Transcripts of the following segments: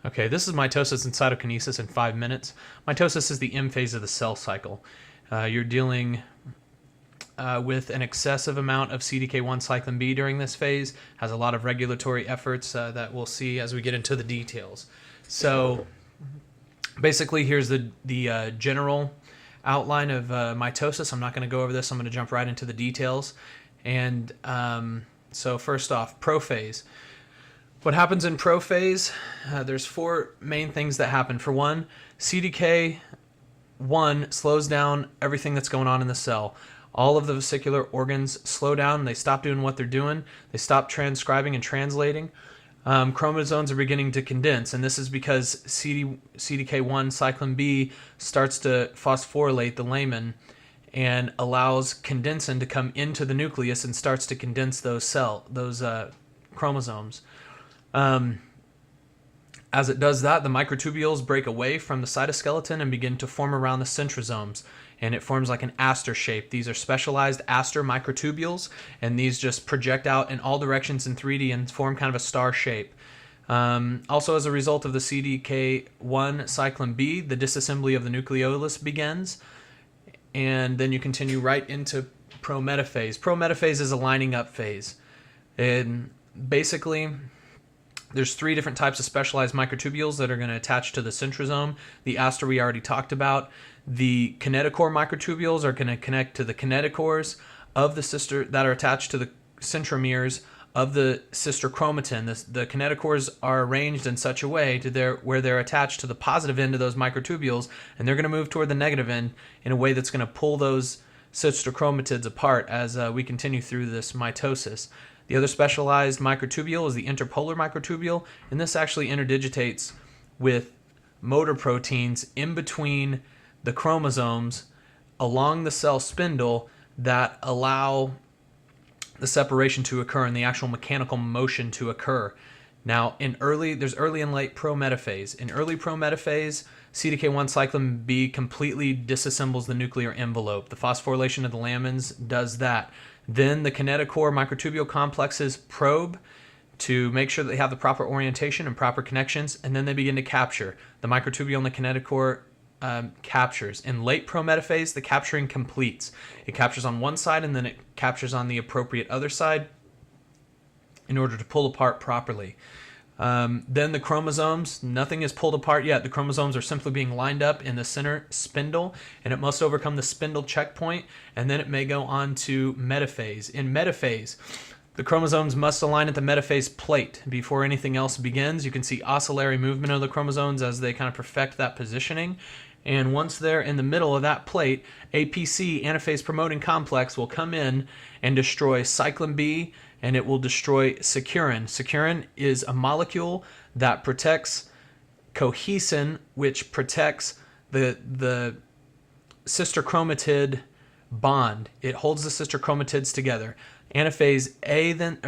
Okay, this is mitosis and cytokinesis in 5 minutes. Mitosis is the M phase of the cell cycle. You're dealing with an excessive amount of CDK1 cyclin B during this phase. Has a lot of regulatory efforts that we'll see as we get into the details. So basically, here's the general outline of mitosis. I'm not going to go over this. I'm going to jump right into the details. And so first off, prophase. What happens in prophase? There's 4 main things that happen. For one, CDK1 slows down everything that's going on in the cell. All of the vesicular organs slow down. They stop doing what they're doing. They stop transcribing and translating. Chromosomes are beginning to condense, and this is because CDK1 cyclin B starts to phosphorylate the lamin and allows condensin to come into the nucleus and starts to condense those chromosomes. As it does that, the microtubules break away from the cytoskeleton and begin to form around the centrosomes, and it forms like an aster shape. These are specialized aster microtubules, and these just project out in all directions in 3D and form kind of a star shape. Also, as a result of the CDK1 cyclin B, the disassembly of the nucleolus begins, and then you continue right into prometaphase. Prometaphase is a lining up phase, and basically there's 3 different types of specialized microtubules that are going to attach to the centrosome. The aster we already talked about. The kinetochore microtubules are going to connect to the kinetochores of the sister that are attached to the centromeres of the sister chromatin. The kinetochores are arranged in such a way where they're attached to the positive end of those microtubules, and they're going to move toward the negative end in a way that's going to pull those sister chromatids apart as we continue through this mitosis. The other specialized microtubule is the interpolar microtubule, and this actually interdigitates with motor proteins in between the chromosomes along the cell spindle that allow the separation to occur and the actual mechanical motion to occur. Now, there's early and late prometaphase. In early prometaphase, CDK1 cyclin B completely disassembles the nuclear envelope. The phosphorylation of the lamins does that. Then the kinetochore microtubule complexes probe to make sure that they have the proper orientation and proper connections, and then they begin to capture. The microtubule and the kinetochore captures. In late prometaphase, the capturing completes. It captures on one side and then it captures on the appropriate other side in order to pull apart properly. Then the chromosomes, nothing is pulled apart yet. The chromosomes are simply being lined up in the center spindle, and it must overcome the spindle checkpoint, and then it may go on to metaphase. In metaphase, the chromosomes must align at the metaphase plate before anything else begins. You can see oscillatory movement of the chromosomes as they kind of perfect that positioning. And once they're in the middle of that plate, APC, anaphase promoting complex, will come in and destroy cyclin B, and it will destroy securin. Securin is a molecule that protects cohesin, which protects the sister chromatid bond. It holds the sister chromatids together. Anaphase then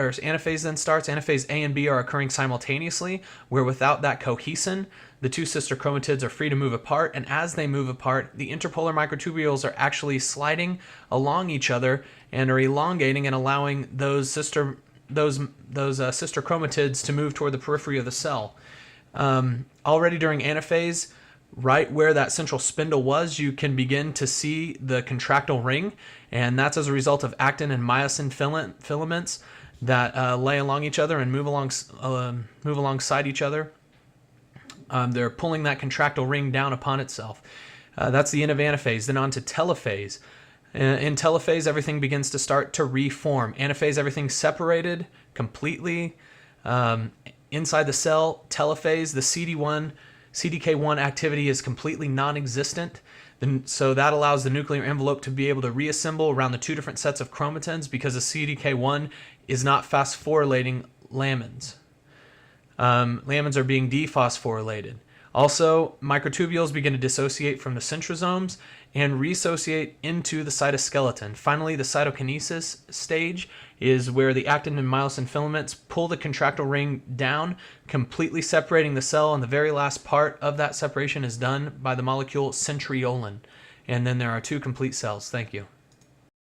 starts. Anaphase A and B are occurring simultaneously, where without that cohesin, the 2 sister chromatids are free to move apart, and as they move apart, the interpolar microtubules are actually sliding along each other and are elongating and allowing those sister chromatids to move toward the periphery of the cell. Already during anaphase, right where that central spindle was, you can begin to see the contractile ring, and that's as a result of actin and myosin filaments that lay along each other and move alongside each other. They're pulling that contractile ring down upon itself. That's the end of anaphase. Then on to telophase. In telophase, everything begins to start to reform. Anaphase, everything's separated completely inside the cell. Telophase, the CDK1 activity is completely non-existent. So that allows the nuclear envelope to be able to reassemble around the 2 different sets of chromatins because the CDK1 is not phosphorylating lamins. Lamins are being dephosphorylated. Also, microtubules begin to dissociate from the centrosomes and reassociate into the cytoskeleton. Finally, the cytokinesis stage is where the actin and myosin filaments pull the contractile ring down, completely separating the cell, and the very last part of that separation is done by the molecule centriolin. And then there are 2 complete cells. Thank you.